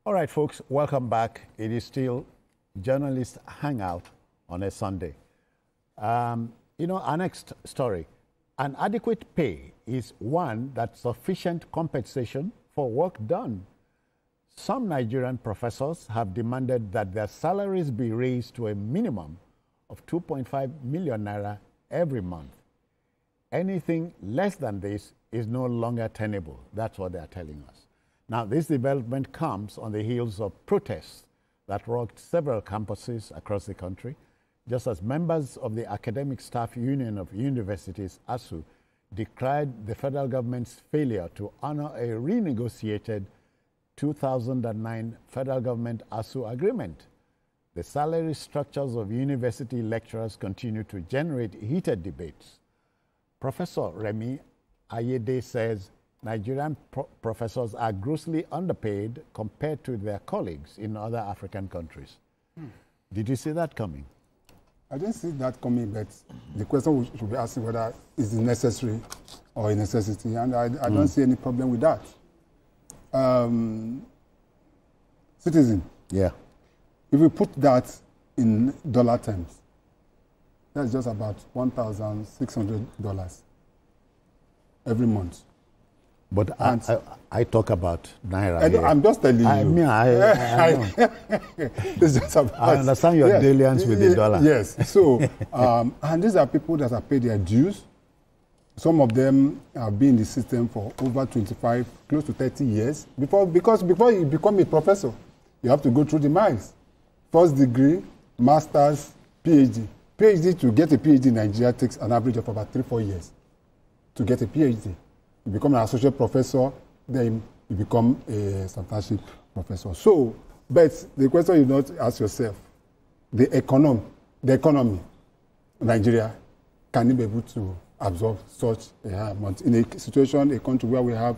All right, folks, welcome back. It is still Journalist Hangout on a Sunday. Our next story. An adequate pay is one that's sufficient compensation for work done. Some Nigerian professors have demanded that their salaries be raised to a minimum of 2.5 million naira every month. Anything less than this is no longer tenable. That's what they're telling us. Now, this development comes on the heels of protests that rocked several campuses across the country, just as members of the Academic Staff Union of Universities, ASU, decried the federal government's failure to honor a renegotiated 2009 federal government ASU agreement. The salary structures of university lecturers continue to generate heated debates. Professor Remi Ayede says Nigerian professors are grossly underpaid compared to their colleagues in other African countries. Did you see that coming? I didn't see that coming, but the question we should be asking whether it's necessary or a necessity, and I don't see any problem with that. Citizen. Yeah. If we put that in dollar terms, that's just about $1,600 every month. But I talk about naira. I'm just telling you. I mean, I know. It's just about, I understand your dalliance with the dollar. Yes. So, and these are people that have paid their dues. Some of them have been in the system for over 25, close to 30 years. Because before you become a professor, you have to go through the miles. First degree, master's, PhD. PhD, to get a PhD in Nigeria takes an average of about 3-4 years to get a PhD. You become an associate professor, then you become a substantive professor. So, but the question you not ask yourself, the economy, Nigeria, can it be able to absorb such a high amount? In a situation, a country where we have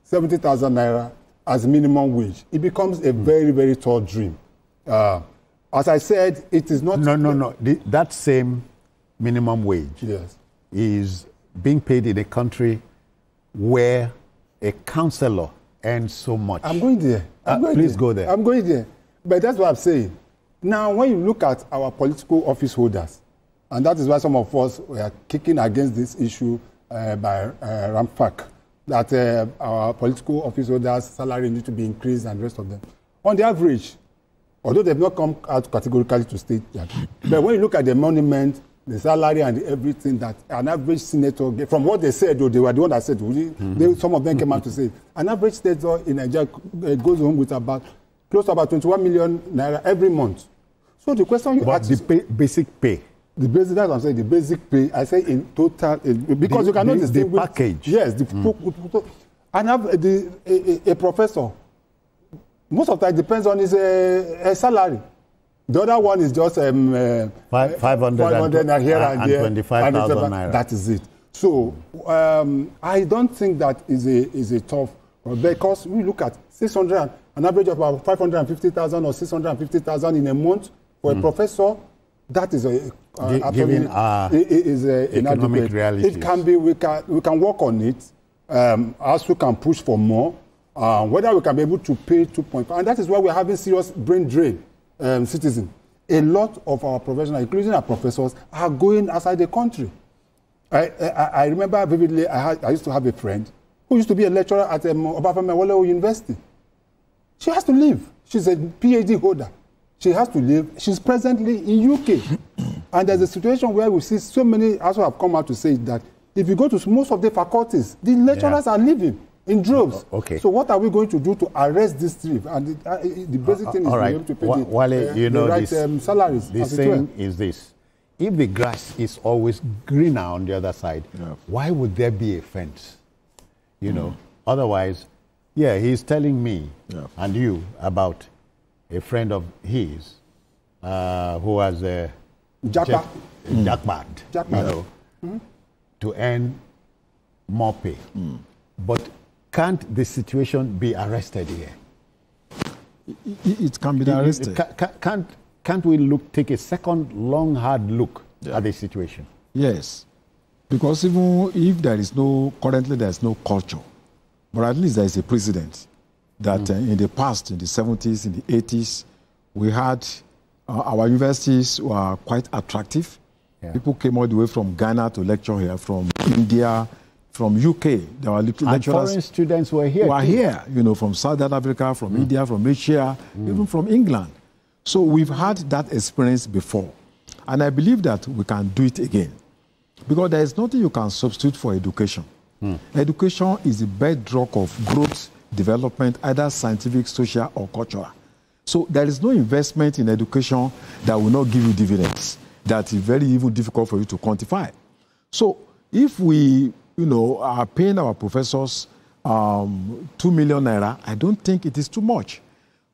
70,000 naira as minimum wage, it becomes a very, very tall dream. As I said, it is not... No. That same minimum wage is being paid in a country where a counselor earns so much. I'm going there. Please go there. I'm going there. But that's what I'm saying. Now, when you look at our political office holders, and that is why some of us were kicking against this issue by Rampak, that our political office holders' salary need to be increased and the rest of them. On the average, although they've not come out categorically to state that, but when you look at the monument, the salary and everything that an average senator gets, from what they said, though, they were the one that said, some of them came out to say, an average senator in Nigeria goes home with about close to about 21 million naira every month. So the question you ask... the basic pay. The basic, that's what I'm saying, the basic pay, I say in total, because you cannot distinguish... The package. Yes, a professor, most of the time depends on his salary. The other one is just 500 here and there, 25,000 naira. That is it. So I don't think that is a tough, because we look at 600, an average of about 550,000 or 650,000 in a month for a professor. That is given economic reality. It can be. We can work on it. As we can push for more. Whether we can be able to pay 2.5, and that is why we're having serious brain drain. Citizen. A lot of our professionals, including our professors, are going outside the country. I remember vividly, I used to have a friend who used to be a lecturer at N2.5mn University. She has to leave. She's a PhD holder. She has to leave. She's presently in UK. And there's a situation where we see so many also have come out to say that if you go to most of the faculties, the lecturers are leaving in droves. Okay. So what are we going to do to arrest this drift? And the basic thing is right. to be able to pay the right salaries. The saying is this: if the grass is always greener on the other side, why would there be a fence? Otherwise, he's telling me and you about a friend of his who has a jackpot, to earn more pay. But can't the situation be arrested here? It can be arrested. Can't we take a second long, hard look at the situation? Yes. Because even if currently there is no culture, but at least there is a precedent. that in the past, in the 70s, in the 80s, we had our universities were quite attractive. Yeah. People came all the way from Ghana to lecture here, from India, from UK. There were lecturers. And foreign students were here. You know, from Southern Africa, from India, from Asia, even from England. So we've had that experience before. And I believe that we can do it again. Because there is nothing you can substitute for education. Education is the bedrock of growth, development, either scientific, social, or cultural. So there is no investment in education that will not give you dividends. That is very even difficult for you to quantify. So if we, are paying our professors 2 million naira, I don't think it is too much.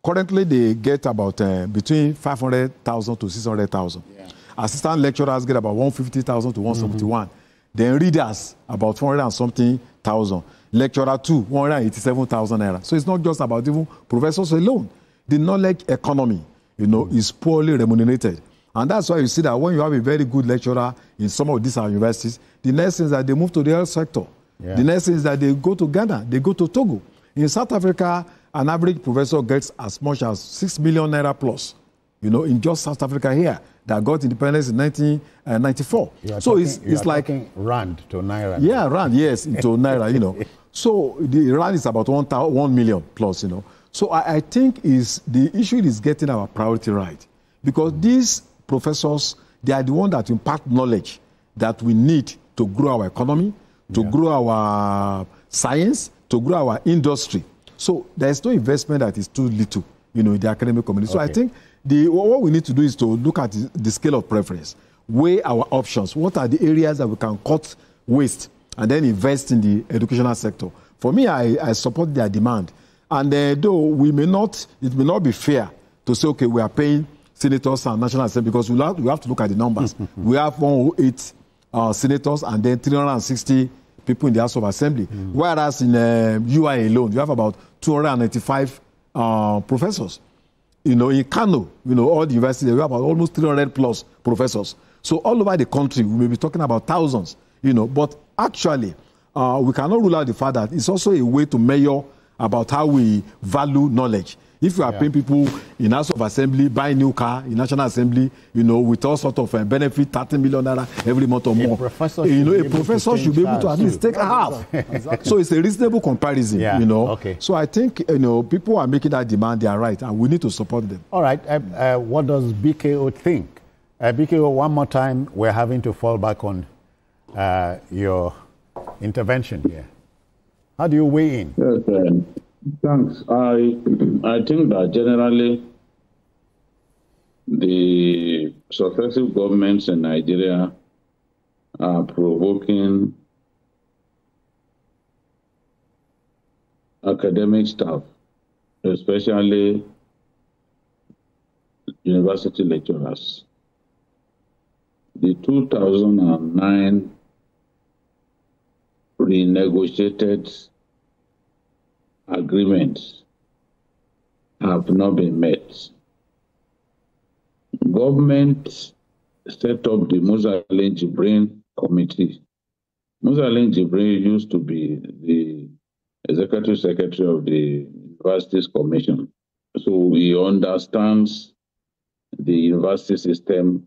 Currently, they get about between 500,000 to 600,000. Yeah. Assistant lecturers get about 150,000 to 171. Then readers, about 400 and something thousand. Lecturer 2, 187,000 naira. So it's not just about even professors alone. The knowledge economy, is poorly remunerated. And that's why you see that when you have a very good lecturer in some of these universities, the next thing is that they move to the health sector. Yeah. The next thing is that they go to Ghana, they go to Togo. In South Africa, an average professor gets as much as 6 million naira plus, in just South Africa here, that got independence in 1994. So it's like rand to naira. Yeah, rand, yes, into naira, So the rand is about 1 million plus, So I think the issue is getting our priority right. Because these professors, they are the ones that impact knowledge that we need to grow our economy, to grow our science, to grow our industry. So there is no investment that is too little, in the academic community. So I think what we need to do is to look at the scale of preference, weigh our options. What are the areas that we can cut waste and then invest in the educational sector? For me, I support their demand. And though it may not be fair to say, okay, we are paying senators and National Assembly, because we have to look at the numbers. We have 108 senators and then 360 people in the House of Assembly. Whereas in UI alone, you have about 295 professors. In Kano, all the universities, we have about almost 300 plus professors. So all over the country, we may be talking about thousands, But actually, we cannot rule out the fact that it's also a way to measure about how we value knowledge. If you are paying people in House of Assembly, buy a new car in National Assembly, with all sorts of benefit, 30 million naira every month or more. A professor should be able to at least take a half. Exactly. So it's a reasonable comparison, Okay. So I think, people are making that demand, they are right, and we need to support them. All right. What does BKO think? BKO, one more time, we're having to fall back on your intervention here. How do you weigh in? Yes, thanks. I think that generally the successive governments in Nigeria are provoking academic staff, especially university lecturers. The 2009 renegotiated agreements have not been met. Government set up the Musa Jibrin Committee. Musa Jibrin used to be the executive secretary of the Universities Commission. So he understands the university system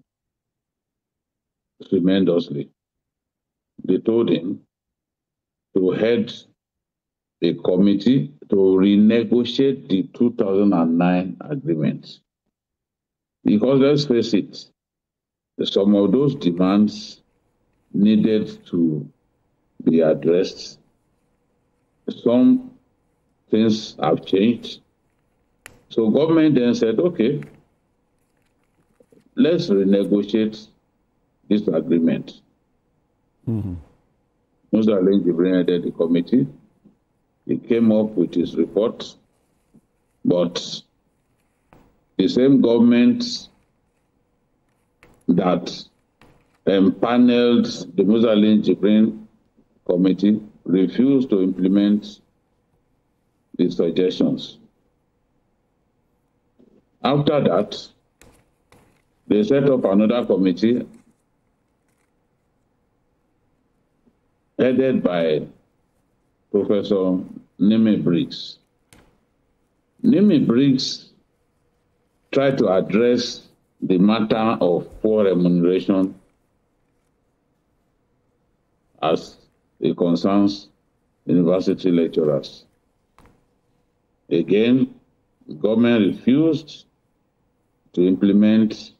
tremendously. They told him to head a committee to renegotiate the 2009 agreement. Because let's face it, some of those demands needed to be addressed. Some things have changed. So government then said, okay, let's renegotiate this agreement. Musa Jibrin headed the committee. He came up with his report, but the same government that empaneled the Musa Jibrin Committee refused to implement the suggestions. After that, they set up another committee headed by Professor Nime Briggs. NIMI Briggs tried to address the matter of poor remuneration as it concerns university lecturers. Again, the government refused to implement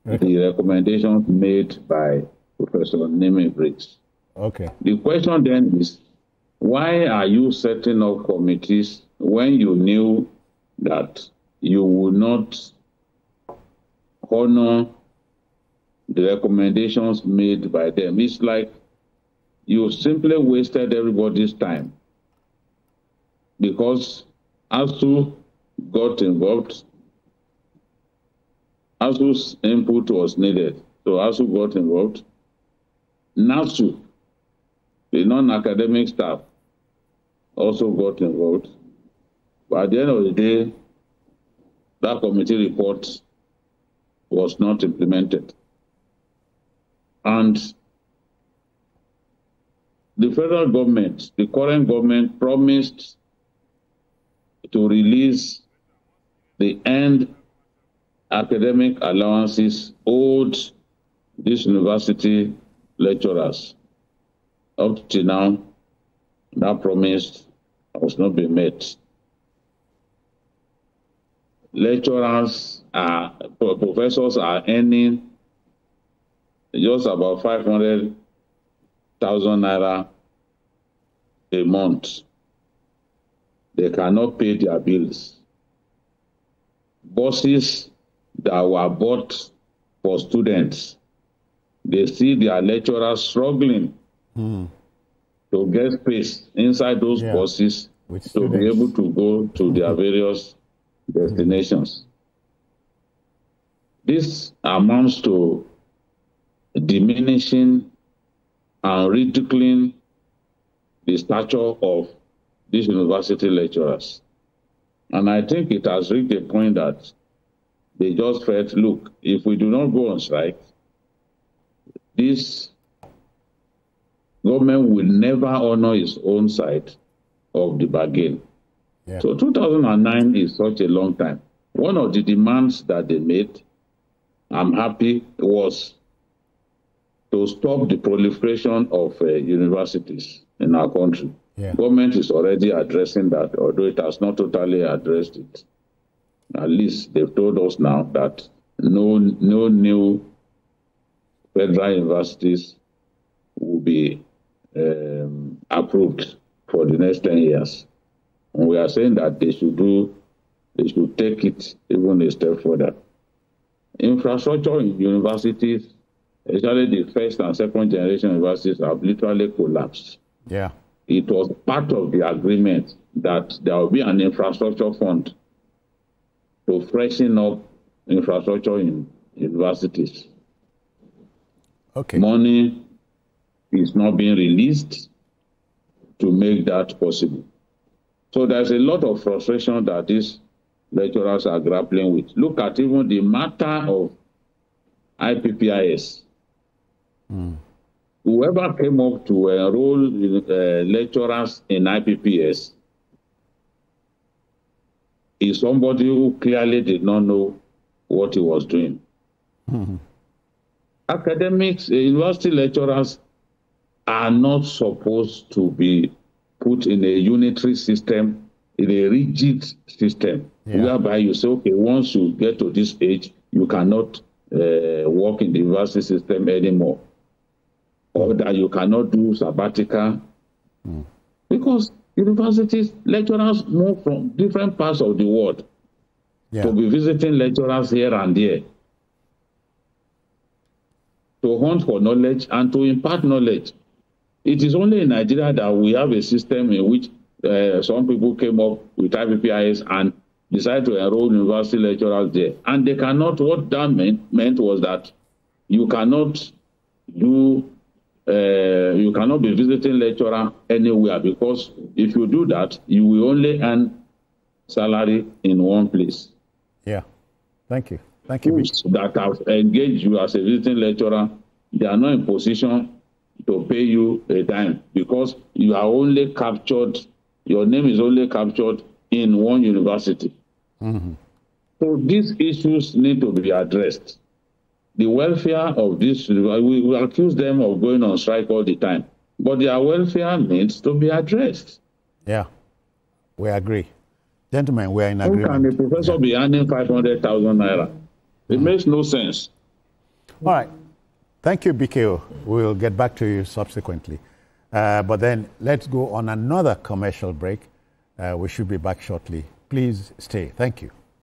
the recommendations made by Professor NIMI Briggs. Okay. The question then is, why are you setting up committees when you knew that you would not honor the recommendations made by them? It's like you simply wasted everybody's time, because ASU got involved. ASU's input was needed, so ASU got involved. NASU, the non-academic staff, also got involved. But at the end of the day, that committee report was not implemented. And the federal government, the current government, promised to release the end academic allowances owed these university lecturers. Up to now, that promise has not been met. Professors are earning just about 500,000 naira a month. They cannot pay their bills. Buses that were bought for students, they see their lecturers struggling to get space inside those buses to be able to go to their various destinations. This amounts to diminishing and ridiculing the stature of these university lecturers. And I think it has reached a point that they just felt, look, if we do not go on strike, this government will never honor its own side of the bargain. Yeah. So 2009 is such a long time. One of the demands that they made, I'm happy, was to stop the proliferation of universities in our country. Yeah. Government is already addressing that, although it has not totally addressed it. At least they've told us now that no new federal universities will be approved for the next 10 years. And we are saying that they should take it even a step further. Infrastructure in universities, especially the first and second generation universities, have literally collapsed. Yeah. It was part of the agreement that there will be an infrastructure fund to freshen up infrastructure in universities. Okay. Money is not being released to make that possible. So there's a lot of frustration that these lecturers are grappling with. Look at even the matter of IPPIS. Whoever came up to enroll lecturers in IPPS is somebody who clearly did not know what he was doing. Academics, university lecturers are not supposed to be put in a unitary system, in a rigid system, whereby you say, okay, once you get to this age, you cannot work in the university system anymore, or that you cannot do sabbatical, because universities, lecturers move from different parts of the world to be visiting lecturers here and there, to hunt for knowledge and to impart knowledge. It is only in Nigeria that we have a system in which some people came up with IPPIS and decided to enroll university lecturers there. And they cannot, what that meant was that you cannot do, you cannot be visiting lecturer anywhere, because if you do that, you will only earn salary in one place. Yeah. Thank you. Thank you. That have engaged you as a visiting lecturer, they are not in position to pay you a dime, because you are only captured, your name is only captured in one university. Mm-hmm. So these issues need to be addressed. The welfare of this, we accuse them of going on strike all the time, but their welfare needs to be addressed. Yeah, we agree. Gentlemen, we are in How agreement. can a professor be earning 500,000 naira? It makes no sense. All right. Thank you, BKO. We'll get back to you subsequently. But then let's go on another commercial break. We should be back shortly. Please stay. Thank you.